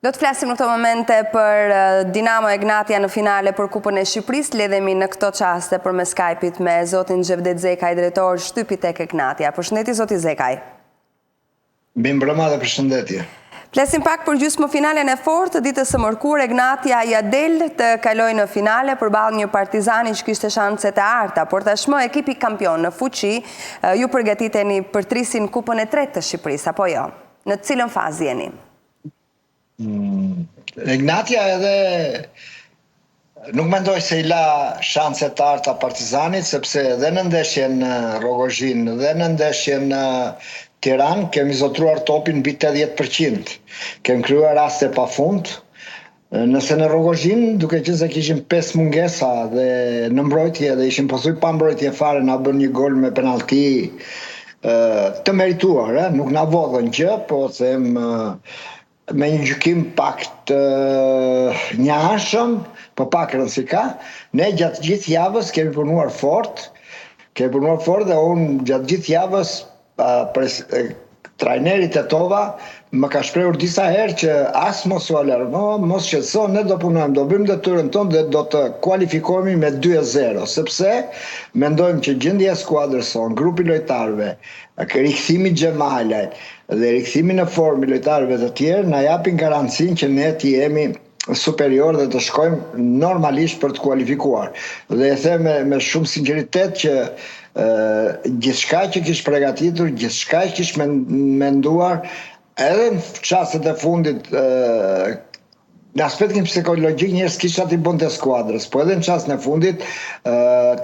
Do të flasim në këto momente për Dinamo Egnatia në finale për Kupën e Shqipërisë. Lidhemi në këto qaste për me Skype-it me zotin Gjevdet Zekaj, drejtor shtypi tek Egnatia. Përshëndetje zoti Zekaj. Mbrëma dhe përshëndetje. Flasim pak për gjysmëfinalen e fortë, ditës së mërkurë Egnatia ja del të kalojë në finale përballë një Partizani që kishte shanset e arta, por tashmë ekipi kampion në fuqi ju përgatiteni për trisin Kupën e tretë të Shqipërisë, apo jo? Në cilën fazë jeni? Egnatia edhe nuk mendoj se i la shanset të arta Partizanit, sepse dhe në ndeshjen në Rogozhin dhe në ndeshjen në Tiranë kemi zotruar topin mbi 80%. Kemi krijuar raste pafund. Nëse në Rogozhin, duke qenë se kishim 5 mungesa dhe në mbrojtje dhe ishim pothuaj pa mbrojtje fare, na bën një gol me penallti të merituar, nuk na vodhën gjë, po them me një gjykim pak të njëanshëm, po pak rëndësi ka. Ne gjatë gjithë javës kemi punuar fort dhe unë gjatë gjithë javës trajnerit e tova më ka shprehur disa herë që as mos u alarmo, mos shqetëso, ne do punojmë, do bëjmë detyrën tonë dhe do të kualifikohemi me 2-0, sepse mendojmë që gjendja e skuadrës sonë, grupi lojtarëve, rikthimi Xhemalaj dhe rikthimi në formë i lojtarëve të tjerë na japin garancinë që ne të jemi superior dhe të shkojmë normalisht për të kualifikuar. Dhe e them me shumë sinqeritet që gjithçka që kish përgatitur, gjithçka që kish menduar, edhe në çastet e fundit në aspektin psikologjik njerëz kisha t'i bënte skuadrës, po edhe në çastin e fundit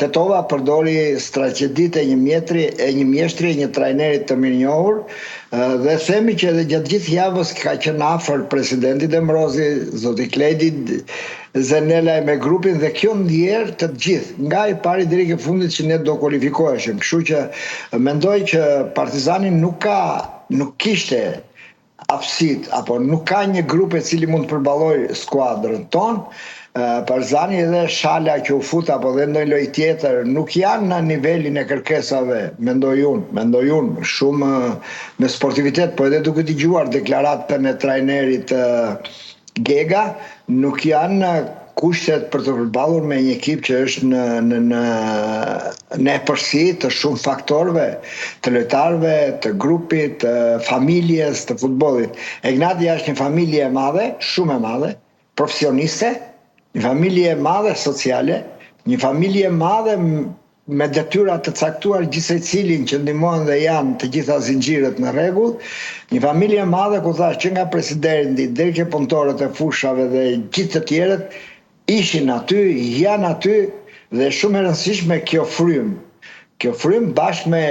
Tetova përdori strategjitë e një mjeshtri, një trajnerit të mirënjohur, dhe themi që edhe gjatë gjithë javës ka qenë afër presidenti Demrozi, zoti Kledi Zenela me grupin, dhe kjo ndjer të gjithë, nga i pari deri ke fundit që ne do kualifikoheshim. Kështu që mendoj që Partizani nuk kishte aftësitë, apo nuk ka një grup e cili mund të përballojë skuadrën tonë. Partizani edhe Shala që u fut apo dhe ndonjë lojë tjetër nuk janë në nivelin e kërkesave, mendoj unë, shumë me sportivitet, po edhe duke dëgjuar deklaratën e trajnerit Gega, nuk janë kushtet për të përballur me një ekip që është në epërsi të shumë faktorëve, të lojtarëve, të grupit, të familjes, të futbollit. Egnatia është një familje e madhe, shumë e madhe, profesioniste, një familje e madhe sociale, një familje e madhe me detyra të caktuar gjithsej cilin që ndihmojnë dhe janë të gjitha zinxhirët në rregull, një familje e madhe ku thash që nga presidenti deri ke punëtorët e fushave dhe gjithë të tjerët ishin aty, janë aty, dhe shumë e rëndësishme kjo frym bashkë me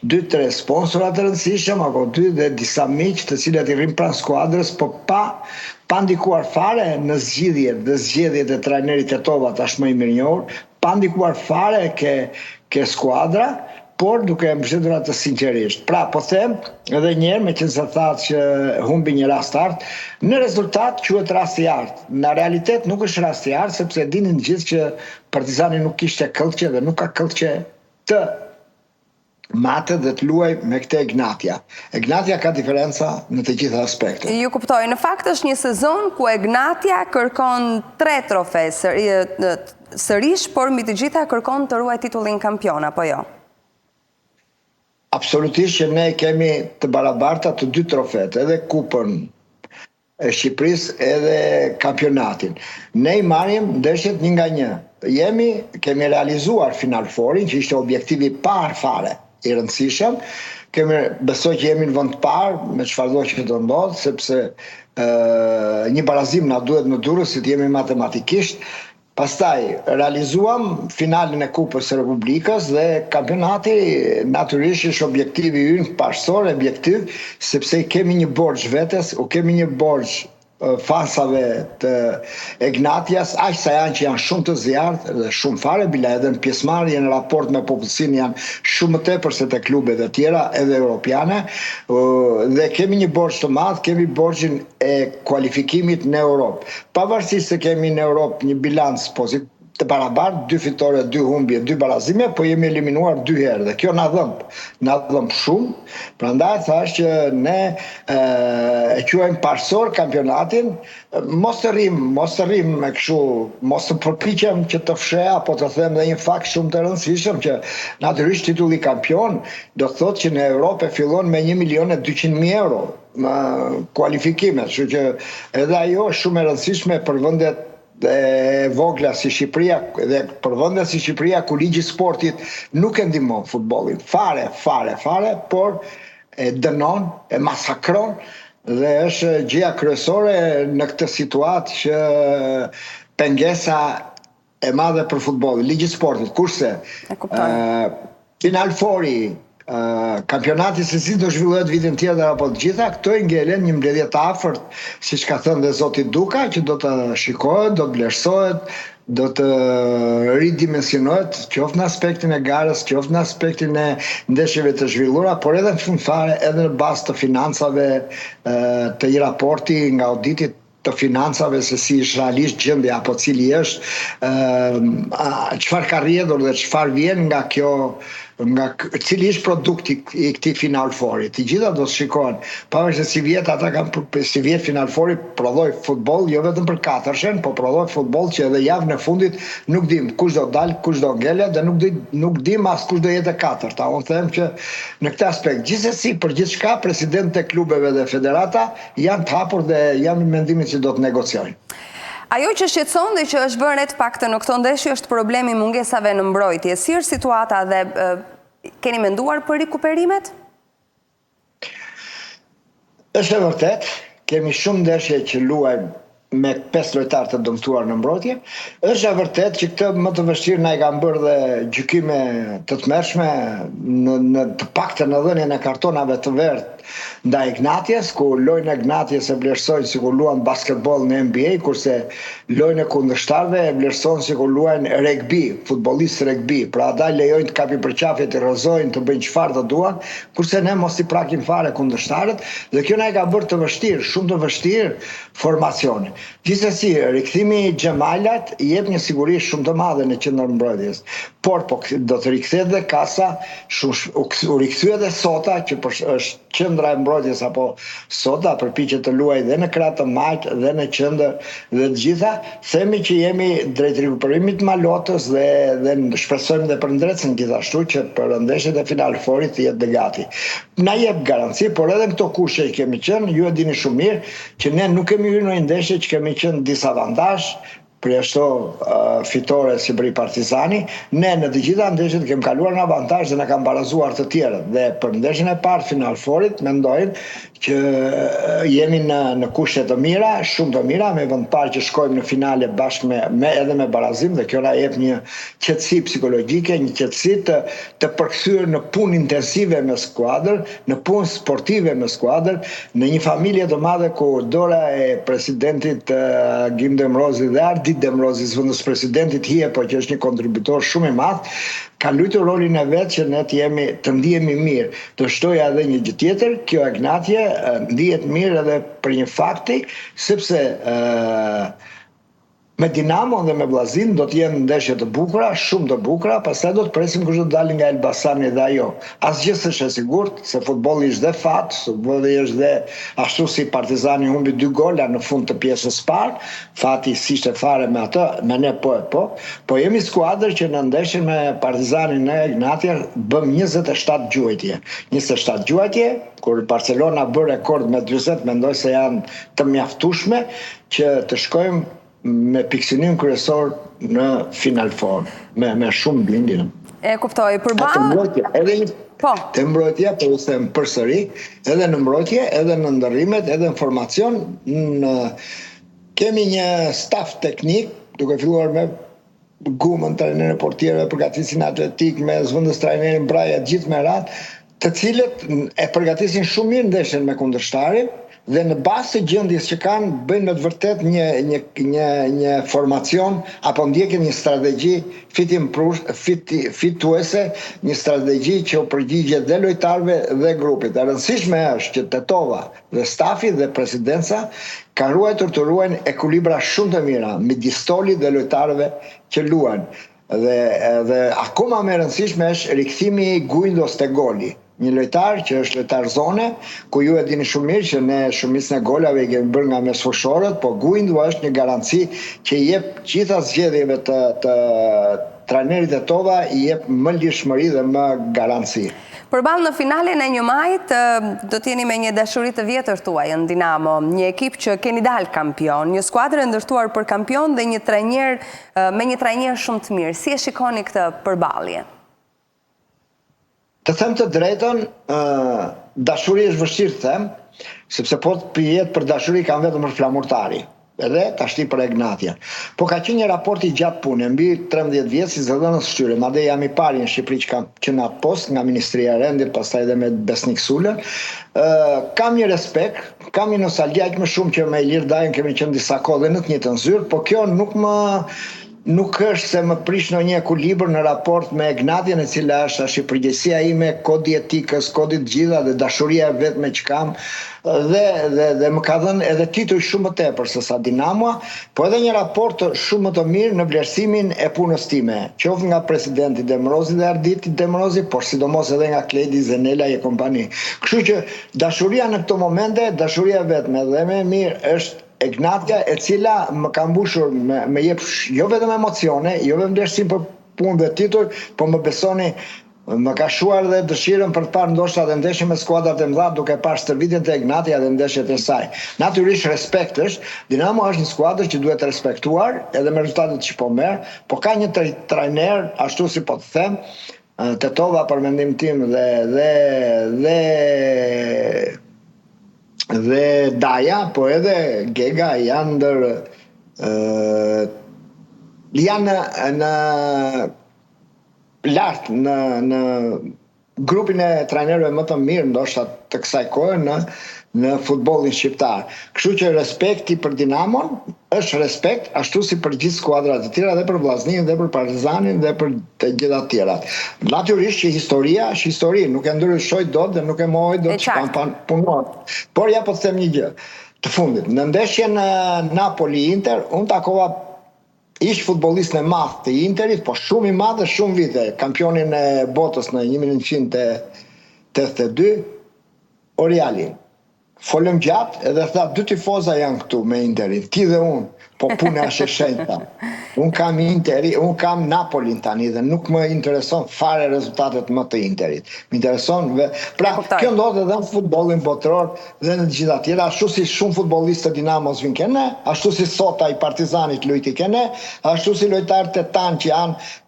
2-3 sponsorat të rëndësishëm, apo 2 dhe disa miq të cilët i rrin pranë skuadrës, po pa ndikuar fare në zgjedhjet e trajnerit Tetova, tashmë i mirënjohur, pa ndikuar fare ke skuadra, por duke e mbështetur atë sinqerisht. Pra, po them edhe një herë, me qenë se thatë që humbi një rast artë, në rezultat quhet rast i artë. Në realitet nuk është rast i artë, sepse dinin gjithë që Partizani nuk kishte këllqe dhe nuk ka këllqe të matë dhe të luaj me këtë Egnatia. Egnatia ka diferenca në të gjitha aspektet. Ju kuptoj, në fakt është një sezon ku Egnatia kërkon 3 trofe sërish, por mbi të gjitha kërkon të ruaj titullin kampion, apo jo? Absolutisht që ne kemi të barabarta të 2 trofet, edhe Kupën e Shqipërisë edhe kampionatin. Ne i marrim ndeshjet një nga një. Kemi realizuar Final Forin, që ishte objektivi parë fare i rëndësishëm. Besoj që jemi në vend të parë, me çfarëdo që do ndodh, sepse një barazim na duhet në Durrës, si të jemi matematikisht. Pastaj realizuam finalin e Kupës së Republikës dhe kampionati natyrisht është objektivi ynë pashtor, objektiv, sepse kemi një borxh vetes, kemi një borxh fansave të Egnatias, aq sa janë që janë shumë të zjarrt dhe shumë fare, bila edhe në pjesëmarrje në raport me popullsinë janë shumë më tepër se te klubet e tjera, edhe europiane, dhe kemi një borxh të madh, kemi borxhin e kualifikimit në Europë. Pavarësisht se kemi në Europë një bilanc të barabartë, 2 fitore, 2 humbje, 2 barazime, po jemi eliminuar 2 herë dhe kjo na dhëmb shumë. Prandaj thash që ne e quajmë parsor kampionatin, mos të rrim me kështu, mos të përpiqem që të fsheh apo të them dhe një fakt shumë të rëndësishëm që natyrisht titulli kampion do të thotë që në Europë fillon me 1.200.000 euro kualifikimet, kështu që edhe ajo është shumë e rëndësishme për vendet e vogla si Shqipëria dhe për vende si Shqipëria ku ligji i sportit nuk e ndihmon futbollin fare, por e dënon, e masakron dhe është gjëja kryesore në këtë situatë që pengesa e madhe për futbollin, ligji i sportit, kurse Final Fouri kampionati se si do zhvillohet vitin tjetër apo të gjitha, këto i ngelen një mbledhje të afërt, siç ka thënë dhe zoti Duka, që do të shikohet, do të vlerësohet, do të ridimensionohet, qoftë në aspektin e garës, qoftë në aspektin e ndeshjeve të zhvilluara, por edhe në fund fare edhe në bazë të financave, të një raporti nga auditit të financave se si është realisht gjendja apo cili është, çfarë ka rrjedhur dhe çfarë vjen nga kjo, nga cili është produkti i këtij Final Fouri. Të gjitha do të shikohen, pavarësisht se si vjet ata kanë si vjet Final Fouri prodhoi futboll jo vetëm për katërshen, po prodhoi futboll që edhe javën e fundit nuk dim kush do dalë, kush do ngele dhe nuk dim as kush do jetë e katërta. Unë them që në këtë aspekt, gjithsesi për gjithçka presidentët e klubeve dhe federata janë të hapur dhe janë në mendimin se do të negociojnë. Ajo që shqetëson dhe që është bërë të paktën në këto ndeshje është problemi mungesave në mbrojtje. Si është situata dhe keni menduar për rikuperimet? Është e vërtet, kemi shumë ndeshje që luajmë me 5 lojtarë të dëmtuar në mbrojtje. Është e vërtet që këtë më të vështirë na i kanë bërë dhe gjykime të tmerrshme në të paktën në dhënien e kartonave të verdh ndaj Ignatiës, ku lojën e Ignatiës e vlerësojnë si kur luan basketbol në NBA, kurse lojën e kundërshtarëve e vlerësojnë si kur luan rugby, futbollistë rugby. Pra ata lejojnë të kapin përqafje, të rrezojnë, të bëjnë çfarë të duan, kurse ne mos i prakim fare kundërshtarët, dhe kjo na i ka bërë të vështirë, shumë të vështirë formacioni. Gjithsesi, rikthimi i Xhamalat jep një siguri shumë të madhe në qendër mbrojtjes. Por do të rikthehet dhe kasa, u rikthyet dhe Sota, që është qendra e mbrojtjes apo Sota përpiqet të luajë dhe në krah të majt dhe në qendër dhe të gjitha, themi që jemi drejt rikuperimit të Malotës dhe shpresojmë dhe për Ndrecën gjithashtu që për ndeshjet e Final Fourit të jetë gati. Na jep garanci, por edhe në këto kushte që kemi qenë, ju e dini shumë mirë që ne nuk kemi hyrë në ndeshje që kemi qenë disavantazh për ashtu fitore si bëri Partizani, ne në të gjitha ndeshjet kemi kaluar në avantazh dhe na kanë barazuar të tjerët. Dhe për ndeshjen e parë Final Fourit mendojnë që jemi në kushte të mira, shumë të mira, me vend parë që shkojmë në finale bashkë edhe me barazim, dhe kjo na jep një qetësi psikologjike, një qetësi të përkthyer në punë intensive me skuadër, në punë sportive me skuadër, në një familje të madhe ku dora e presidentit Gim Demrozi dhe Ardit Demrozi, zëvendës presidentit hije, po që është një kontributor shumë i madh, ka luajtur rolin e vet që ne të ndihemi mirë. Të shtoja edhe një gjë tjetër, kjo Ignatje ndihet mirë edhe për një fakti, sepse me Dinamo dhe me Vllazin do të jenë ndeshje të bukura, shumë të bukura, pastaj do të presim kush do të dalë nga Elbasani dhe ajo. Asgjë s'është e sigurt, se futbolli është dhe fat, futbolli është dhe ashtu si Partizani humbi 2 gola në fund të pjesës së parë, fati s'ishte fare me atë, me ne po jemi skuadër që në ndeshjen me Partizanin në Ignatje bëm 27 gjuajtje. 27 gjuajtje, kur Barcelona bë rekord me 40, mendoj se janë të mjaftueshme që të shkojmë me pikësynim kryesor në Final Four, me shumë blindje. E kuptoj, përballë Të mbrojtja, po u them përsëri, edhe në mbrojtje, edhe në ndërrimet, edhe në formacion, kemi një staf teknik, duke filluar me Gumën, trajnerin e portierëve, përgatisin atletik, me zëvendës trajnerin Braja, gjithë me radhë, të cilët e përgatisin shumë mirë ndeshjen me kundërshtarin, dhe në bazë të gjendjes që kanë, bëjnë me të vërtet një formacion apo ndjekin një strategji fituese, një strategji që u përgjigjet dhe lojtarëve dhe grupit. E rëndësishme është që Tetova dhe stafi dhe presidenca ka ruajtur të ruajnë ekuilibra shumë të mira midis stolit dhe lojtarëve që luajnë. Dhe akoma më e rëndësishme është rikthimi i Guindos te goli. Një lojtar që është lojtar zone, ku ju e dini shumë mirë që ne shumicën e golave i kemi bërë nga mesfushorët, po Guindo është një garanci që i jep gjitha zgjedhjeve të trajnerit Tetova, i jep më lirshmëri dhe më garanci. Përballë në finalen e 1 majit, do t'jeni me një dashuri të vjetër tuaj në Dinamo, një ekip që keni dalë kampion, një skuadër e ndërtuar për kampion dhe një trajner me një trajner shumë të mirë. Si e shikoni këtë përballje? Të them të drejtën, dashuri është vështirë të them, sepse po të pijet për dashuri kanë vetëm për flamurtari, edhe tashti për Egnatian. Po ka qenë një raport i gjatë pune, mbi 13 vjetë si zëdhënës shtyre, madje jam i pari në Shqipëri që kam qenë atë post nga Ministria e Rendit, pastaj edhe me Besnik Sulën. Kam një respekt, kam një nostalgji aq më shumë që me Ilir Dajën kemi qenë disa kohë dhe në të njëjtën zyrë, po kjo nuk është se më prish në një ekuilibër në raport me Egnatian, e cila është përgjegjësia ime, kodi etikës, kodi të gjitha dhe dashuria vetme që kam, dhe më ka dhënë edhe titull shumë më tepër se sa Dinamoa, po edhe një raport shumë më të mirë në vlerësimin e punës time, qoftë nga presidenti Demrozi dhe Arditi Demrozi, por sidomos edhe nga Kledi Zenela e kompani. Kështu që dashuria në këto momente, dashuria vetme dhe më e mirë është Egnatia, e cila më ka mbushur me jep jo vetëm emocione, jo vetëm vlerësim për punë dhe titull, po më besoni, më ka shuar dhe dëshirën për të parë ndoshta dhe ndeshje me skuadrat e mëdha, duke parë stërvitjen te Egnatia dhe ndeshjet e saj. Natyrisht respekt është, Dinamo është një skuadër që duhet respektuar, edhe me rezultatet që po merr, po ka një trajner, ashtu si po të them, Tetova për mendim tim dhe Daja, po edhe Gega janë në lartë në grupin e trajnerëve më të mirë ndoshta të kësaj kohe në futbollin shqiptar. Kështu që respekti për Dinamon është respekt ashtu si për gjithë skuadrat e tjera, dhe për Vllaznin, dhe për Partizanin, dhe për të gjitha të tjerat. Natyrisht që historia është histori, nuk e ndryshoj dot dhe nuk e mohoj dot që kanë punuar. Por ja po të them një gjë të fundit. Në ndeshjen Napoli-Inter, unë takova ish futbollist e madh të Interit, po shumë i madh dhe shumë vite, kampionin e botës në 1982, Orialin. Folëm gjatë edhe tha, 2 tifoza janë këtu me Interin, ti dhe unë, po puna është e shenjta. Unë kam Interi, unë kam Napolin tani dhe nuk më intereson fare rezultatet më të Interit. Më intereson, pra kjo ndodhet edhe në futbollin botëror dhe në gjitha tjera, ashtu si shumë futbollistë të Dinamos vinë kene, ashtu si sota i Partizanit lujti kene, ashtu si lojtarët e tanë që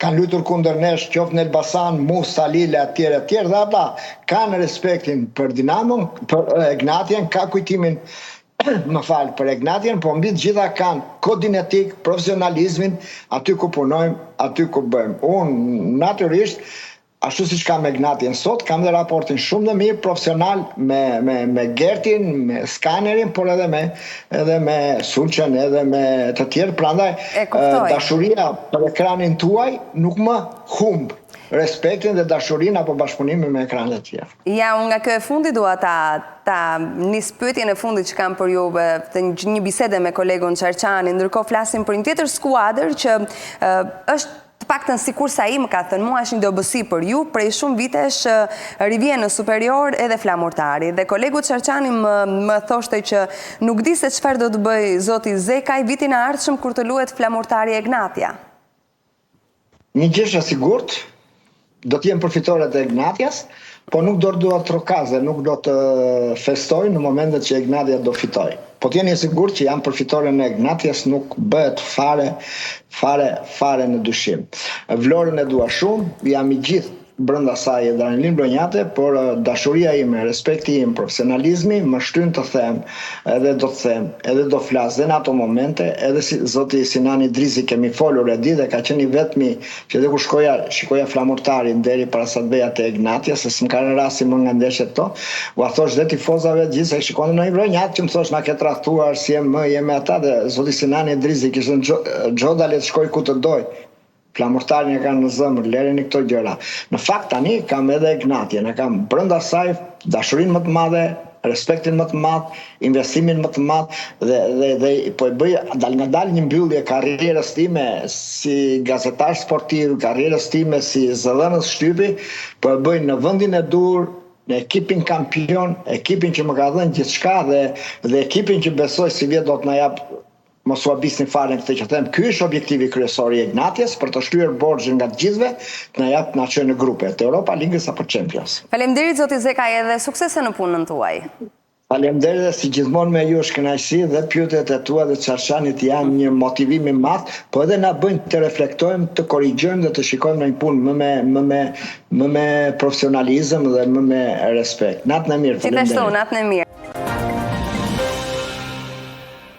kanë luajtur kundër nesh, qoftë në Elbasan, Musa, Lile, etj, dhe ata kanë respektin për Dinamon, për Egnatian, ka kujtimin për Egnatian, po mbi të gjitha kanë kodin etik, profesionalizmin, aty ku punojmë, aty ku bëjmë. Unë natyrisht, ashtu si që kam Egnatian sot, kam dhe raportin shumë dhe mirë profesional me Gertin, me Skanerin, por edhe me Sulqen, edhe me të tjerë. Prandaj, dashuria për ekranin tuaj nuk më humbë respektin dhe dashurin apo bashkëpunimin me ekranet e tjera. Ja, unë nga kjo e fundit dua ta nis pyetjen e fundit që kam për ju, një bisede me kolegun Çarçani, ndërkohë flasim për një tjetër skuadër që është të paktën sikur sa ai më ka thënë mua, është një dobësi për ju, prej shumë vitesh rivjen në superior edhe flamurtari. Dhe kolegu Çarçani më thoshte që nuk di se çfarë do të bëj zoti Zekaj vitin e ardhshëm kur të luhet flamurtari Egnatia. Një gjë është e sigurt, do të jenë përfitoret e Egnatias, po nuk do të trokaze, nuk do të festoj në momentet që Egnatia do fitoj. Po të jeni e sigurt që janë përfitore në Egnatias, nuk bëhet fare në dyshim. Vlorën e dua shumë, jam i gjithë brenda saj e Danilin Bronjate, por dashuria ime, respekti im, profesionalizmi më shtyn të them, edhe do të them, edhe do flas dhe në ato momente, edhe si zoti Sinani Drizi kemi folur e di dhe ka qenë i vetmi që edhe kur shikoja flamurtarin deri para sa të beja te Ignatia, se s'm ka rasti më nga ndeshjet to, u a thosh dhe tifozave të gjithë se shikonin në Bronjat që më thosh na ke tradhtuar si jemi ata dhe zoti Sinani Drizi kishte Gjoda le të shkoj ku të doj. Flamurtarin e kanë në zemër, lereni këto gjëra. Në fakt tani kam edhe Ignatia, ne kam brenda saj dashurinë më të madhe, respektin më të madh, investimin më të madh dhe po e bëj dal nga dal një mbyllje karrierës time si gazetar sportiv, karrierës time si zëdhënës shtypi, po e bëj në vendin e dur, në ekipin kampion, ekipin që më ka dhënë gjithçka dhe ekipin që besoj si vjet do të na jap mos u habisni fare këtë që them. Ky është objektivi kryesor i Ignatias për të shtyer borxhin nga të gjithëve, të na jap na çojë në grupe, të Europa Ligës apo Champions. Faleminderit zoti Zekaj edhe suksese në punën tuaj. Faleminderit dhe si gjithmonë me ju është kënaqësi dhe pyetjet e tua dhe çarçanit janë një motivom i madh, po edhe na bëjnë të reflektojmë, të korrigjojmë dhe të shikojmë në një punë më me profesionalizëm dhe më me respekt. Natën e mirë. Gjithashtu, natën e mirë.